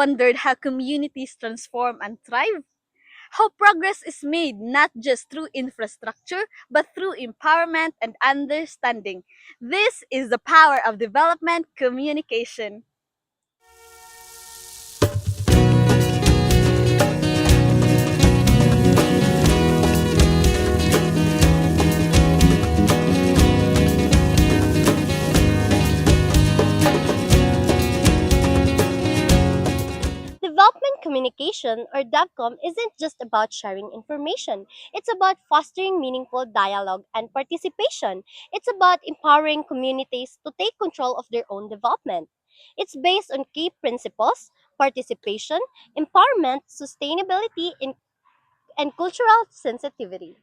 wondered how communities transform and thrive? How progress is made not just through infrastructure, but through empowerment and understanding. This is the power of development communication. Development communication, or DevCom, isn't just about sharing information. It's about fostering meaningful dialogue and participation. It's about empowering communities to take control of their own development. It's based on key principles: participation, empowerment, sustainability, and cultural sensitivity.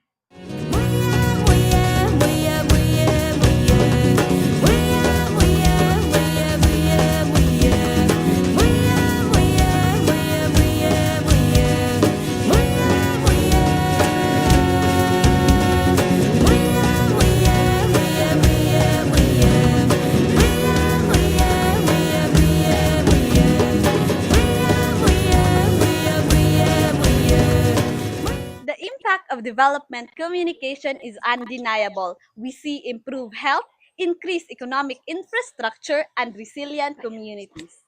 The impact of development communication is undeniable. We see improved health, increased economic infrastructure, and resilient communities.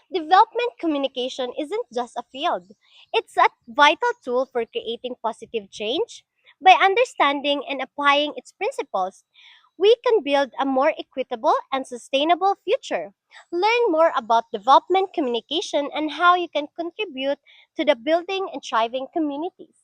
Development communication isn't just a field, it's a vital tool for creating positive change. By understanding and applying its principles, we can build a more equitable and sustainable future. Learn more about development communication and how you can contribute to the building and thriving communities.